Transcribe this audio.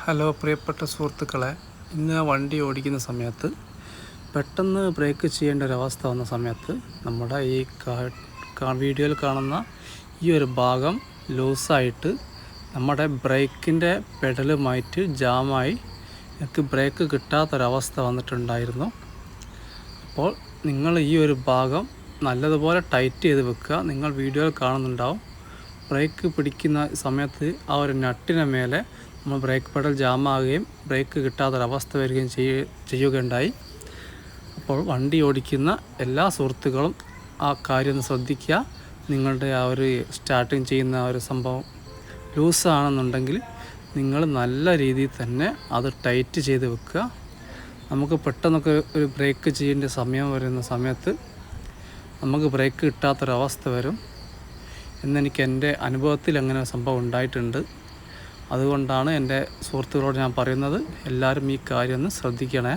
Hello പ്രിയപ്പെട്ട സുഹൃത്തുക്കളെ, ഇന്ന് വണ്ടി ഓടിക്കുന്ന സമയത്ത് പെട്ടെന്ന് ബ്രേക്ക് ചെയ്യേണ്ട ഒരവസ്ഥ വന്ന സമയത്ത് നമ്മുടെ ഈ വീഡിയോയിൽ കാണുന്ന ഈ ഒരു ഭാഗം ലൂസായിട്ട് നമ്മുടെ ബ്രേക്കിൻ്റെ പെഡലുമായിട്ട് ജാമായി എനിക്ക് ബ്രേക്ക് കിട്ടാത്തൊരവസ്ഥ വന്നിട്ടുണ്ടായിരുന്നു. അപ്പോൾ നിങ്ങൾ ഈ ഒരു ഭാഗം നല്ലതുപോലെ ടൈറ്റ് ചെയ്ത് വെക്കുക. നിങ്ങൾ വീഡിയോയിൽ കാണുന്നുണ്ടാവും, ബ്രേക്ക് പിടിക്കുന്ന സമയത്ത് ആ ഒരു നട്ടിന് മേലെ നമ്മൾ ബ്രേക്ക് പെഡൽ ജാമാകുകയും ബ്രേക്ക് കിട്ടാത്തൊരവസ്ഥ വരികയും ചെയ്യുകയുണ്ടായി. അപ്പോൾ വണ്ടി ഓടിക്കുന്ന എല്ലാ സുഹൃത്തുക്കളും ആ കാര്യം ഒന്ന് ശ്രദ്ധിക്കുക. നിങ്ങളുടെ ആ ഒരു സ്റ്റാർട്ടിങ് ചെയ്യുന്ന ആ ഒരു സംഭവം ലൂസാണെന്നുണ്ടെങ്കിൽ നിങ്ങൾ നല്ല രീതിയിൽ തന്നെ അത് ടൈറ്റ് ചെയ്ത് വെക്കുക. നമുക്ക് പെട്ടെന്നൊക്കെ ഒരു ബ്രേക്ക് ചെയ്യേണ്ട സമയം വരുന്ന സമയത്ത് നമുക്ക് ബ്രേക്ക് കിട്ടാത്തൊരവസ്ഥ വരും എന്നെനിക്ക് എൻ്റെ അനുഭവത്തിൽ അങ്ങനെ സംഭവം ഉണ്ടായിട്ടുണ്ട്. അതുകൊണ്ടാണ് എൻ്റെ സുഹൃത്തുക്കളോട് ഞാൻ പറയുന്നത്, എല്ലാവരും ഈ കാര്യം ഒന്ന് ശ്രദ്ധിക്കണേ.